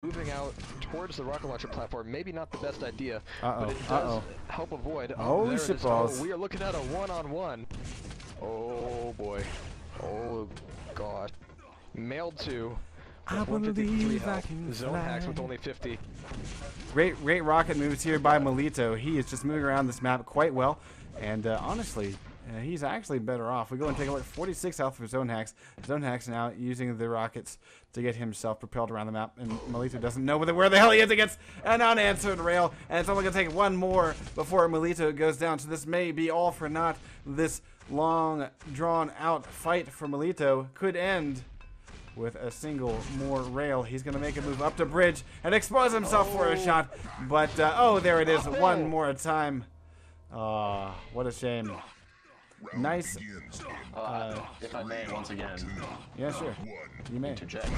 moving out towards the rocket launcher platform. Maybe not the best idea, but it does help avoid. Holy shit balls. Oh, we are looking at a one-on-one. Oh boy. Oh god. Mailed 2. I believe I can Zone fly. hacks with only 50. Great rocket moves here by Melito. He is just moving around this map quite well, and honestly, he's actually better off. We go and take a look. 46 health for Zone Hacks. Zone Hacks now using the rockets to get himself propelled around the map, and Melito doesn't know where the hell he is against an unanswered rail, and it's only going to take one more before Melito goes down, so this may be all for naught. This long, drawn-out fight for Melito could end with a single more rail. He's going to make a move up to bridge and expose himself for a shot, but oh, there it is, one more time. What a shame. Nice. If I may, once again. Yeah, sure. You may. Interject.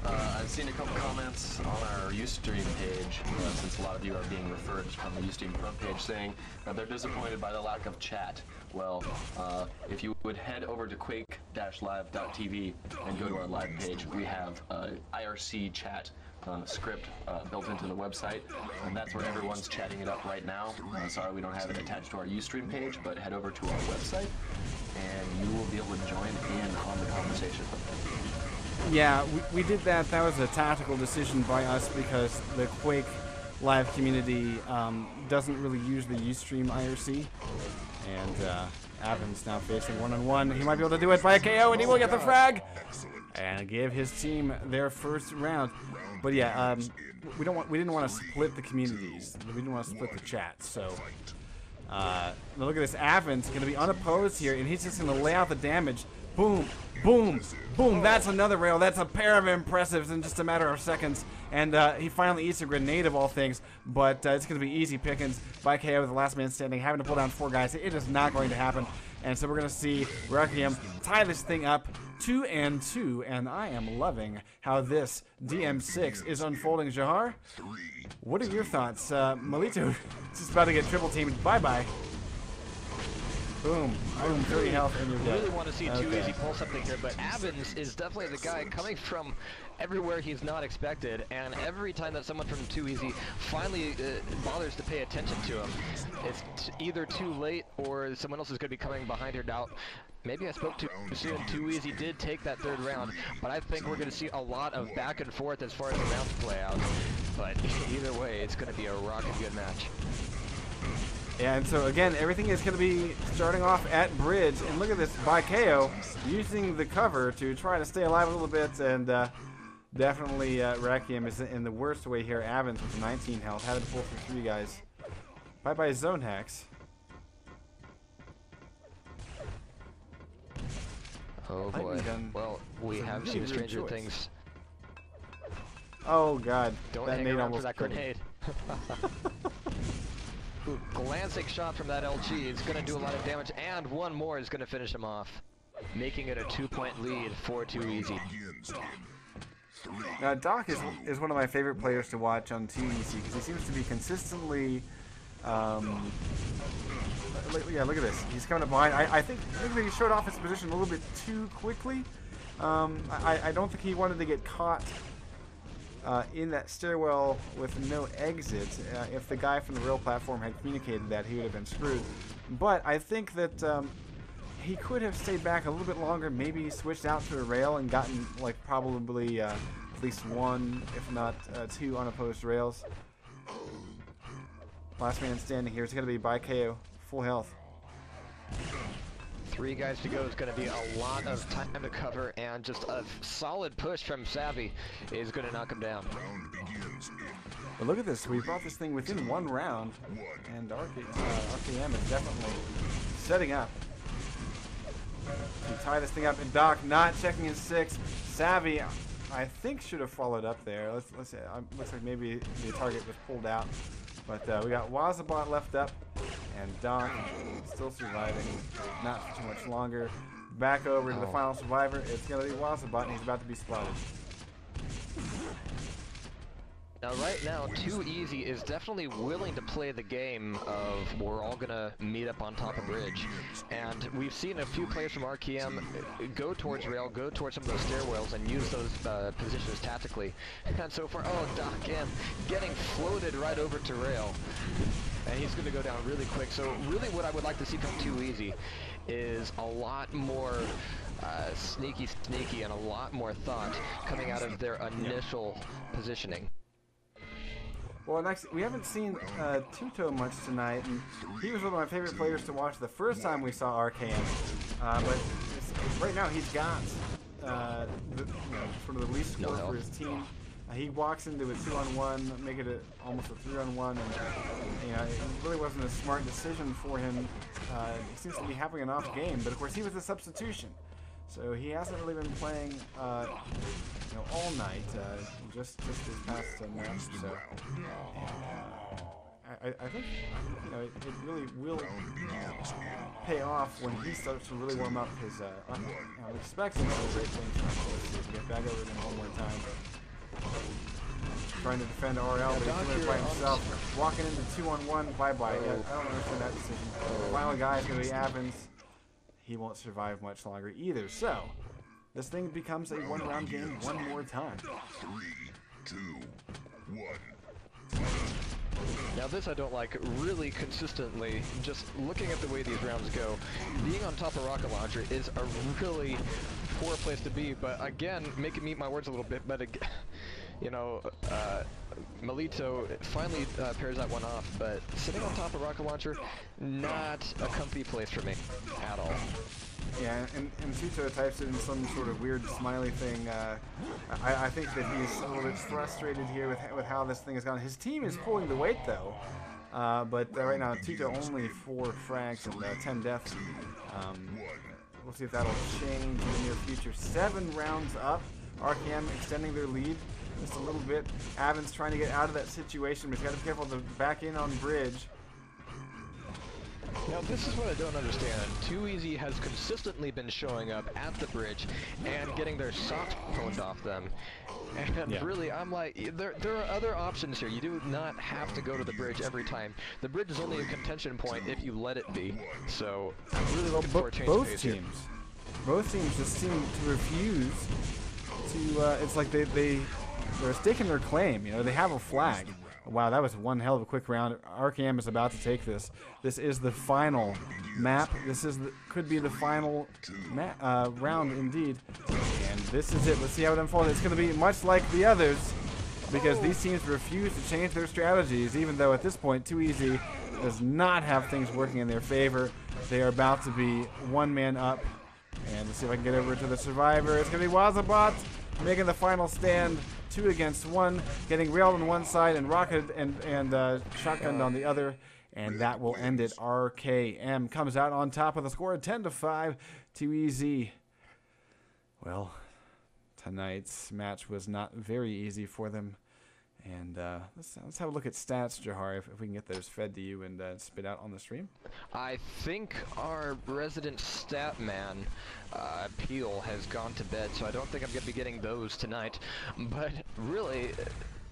I've seen a couple comments on our Ustream page, since a lot of you are being referred from the Ustream front page, saying that they're disappointed by the lack of chat. Well, if you would head over to quake-live.tv and go to our live page, we have IRC chat script built into the website, and that's where everyone's chatting it up right now. Sorry we don't have it attached to our Ustream page, but head over to our website and you will be able to join in on the conversation. Yeah, we did that. That was a tactical decision by us because the Quake Live community doesn't really use the Ustream IRC, and Avon's now facing one-on-one. He might be able to do it by a KO, and he will get the frag and give his team their first round. But yeah, we didn't want to split the communities. We didn't want to split the chat. So look at this. Avon's going to be unopposed here, and he's just going to lay out the damage. Boom, boom, boom. That's another rail. That's a pair of impressives in just a matter of seconds. And he finally eats a grenade of all things, but it's going to be easy pickings by KO with the last man standing, having to pull down 4 guys. It is not going to happen. And so we're going to see Requiem tie this thing up 2-2, and I am loving how this DM6 is unfolding. Jahar, what are your thoughts? Melito is just about to get triple teamed. Bye-bye. Boom. Boom, 30 health, and you're dead. I really want to see Too Easy pull something here, but Avons is definitely the guy coming from everywhere he's not expected, and every time that someone from Too Easy finally bothers to pay attention to him, it's either too late or someone else is going to be coming behind her. Now, maybe I spoke too soon. Too Easy did take that 3rd round, but I think we're going to see a lot of back and forth as far as the rounds play out. But either way, it's going to be a rockin' good match. Yeah, and so again, everything is going to be starting off at bridge, and look at this, by KO using the cover to try to stay alive a little bit, and definitely Requiem is in the worst way here. Avons with 19 health, had to pull through 3 guys. Bye-bye Zone Hacks. Oh boy. Well, we have seen stranger things. Oh god. Don't that hang nade around almost for that grenade. Ooh, glancing shot from that LG is going to do a lot of damage, and one more is going to finish him off, making it a 2-point lead for Too Easy. Now, Doc is one of my favorite players to watch on Too Easy because he seems to be consistently. Yeah, look at this. He's coming up behind. I think maybe he showed off his position a little bit too quickly. I don't think he wanted to get caught in that stairwell with no exit. If the guy from the rail platform had communicated that, he would have been screwed. But I think that he could have stayed back a little bit longer, maybe switched out to a rail and gotten like probably at least 1, if not 2 unopposed rails. Last man standing here is going to be by KO, full health. 3 guys to go is going to be a lot of time to cover, and just a solid push from Savvy is going to knock him down. But look at this, we brought this thing within 1 round, and RKM is definitely setting up to tie this thing up, and Doc not checking his 6. Savvy, I think, should have followed up there. Let's see, looks like maybe the target was pulled out. But we got Wazabot left up, and Doc still surviving, not for too much longer. Back over to the final survivor. It's going to be Wazabot, and he's about to be spotted. Now Now, right now, Too Easy is definitely willing to play the game of we're all gonna meet up on top of bridge, and we've seen a few players from RKM go towards rail, go towards some of those stairwells, and use those positions tactically. And so far, oh, Doc M getting floated right over to rail, and he's gonna go down really quick. So really, what I would like to see from Too Easy is a lot more sneaky and a lot more thought coming out of their initial positioning. Well, next, we haven't seen Tuto much tonight, and he was one of my favorite players to watch the first time we saw RKM. But right now he's got sort of the least score for his team. He walks into a 2-on-1, make it almost a 3-on-1, and it really wasn't a smart decision for him. He seems to be having an off game, but of course he was a substitution. So he hasn't really been playing, all night, just this past match. So I think it really will pay off when he starts to really warm up his. I'm expecting some great things from him. Let's see if we get back over him one more time. Trying to defend RL, but he's doing it by himself. Walking into 2-on-1, bye-bye. I don't understand that decision. The final guy is going to be Avens. He won't survive much longer either. So, this thing becomes a one-round game one more time. 3, 2, 1. Now this I don't like. Really consistently, just looking at the way these rounds go, being on top of Rocket Launcher is a really poor place to be, but again, make it meet my words a little bit, but again, Melito finally pairs that one off, but sitting on top of Rocket Launcher, not a comfy place for me at all. Yeah, and Tuto types in some sort of weird smiley thing. I think that he's a little bit frustrated here with how this thing has gone. His team is pulling the weight though, but right now Tuto only 4 frags and 10 deaths. We'll see if that'll change in the near future. 7 rounds up. RKM extending their lead just a little bit. Avens trying to get out of that situation, but he's got to be careful to back in on bridge. Now this is what I don't understand. Too Easy has consistently been showing up at the bridge and getting their socks pwned off them. And really, I'm like, there are other options here. You do not have to go to the bridge every time. The bridge is only a contention point if you let it be. So, I'm really looking for a change of pace here. Both teams just seem to refuse to, it's like they're staking their claim. They have a flag. Wow, that was one hell of a quick round. RKM is about to take this. This is the final map. This is could be the final round indeed. And this is it. Let's see how it unfolds. It's going to be much like the others because these teams refuse to change their strategies, even though at this point Too Easy does not have things working in their favor. They are about to be one man up. And let's see if I can get over to the survivor. It's going to be Wazabot making the final stand. 2 against 1, getting railed on one side and rocket and shotgunned on the other, and that will end it. RKM comes out on top of the score, 10-5. Too Easy. Well, tonight's match was not very easy for them, and let's have a look at stats, Jahar, if we can get those fed to you and spit out on the stream. I think our resident stat man, Peel, has gone to bed, so I don't think I'm going to be getting those tonight. But really,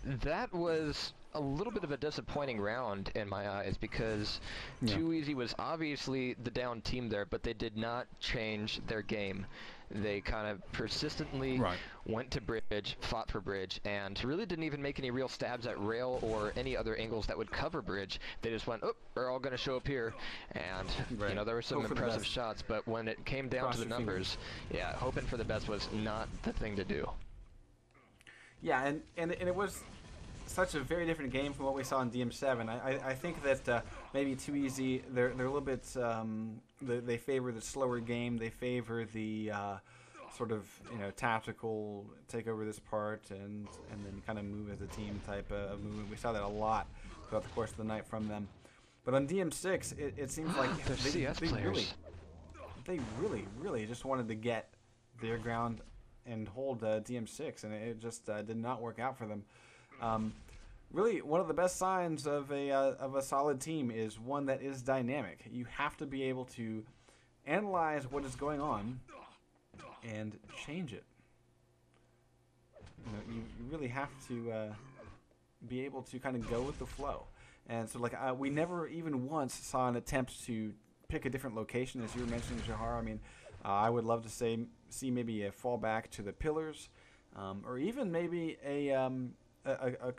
that was a little bit of a disappointing round in my eyes because Too Easy was obviously the down team there, but they did not change their game. They kind of persistently went to bridge, fought for bridge, and really didn't even make any real stabs at rail or any other angles that would cover bridge. They just went, oh, we're all going to show up here. And, there were some impressive shots, but when it came down to the numbers, hoping for the best was not the thing to do. Yeah, and it was such a very different game from what we saw in DM7. I think that maybe Too Easy, they're a little bit, they favor the slower game. They favor the sort of, tactical, take over this part and then kind of move as a team type of movement. We saw that a lot throughout the course of the night from them. But on DM6, it seems like they really just wanted to get their ground and hold DM6, and it just did not work out for them. Really, one of the best signs of a solid team is one that is dynamic. You have to be able to analyze what is going on and change it. You really have to be able to kind of go with the flow. And so, like, we never even once saw an attempt to pick a different location, as you were mentioning, Jahar. I mean, I would love to see maybe a fallback to the pillars, or even maybe a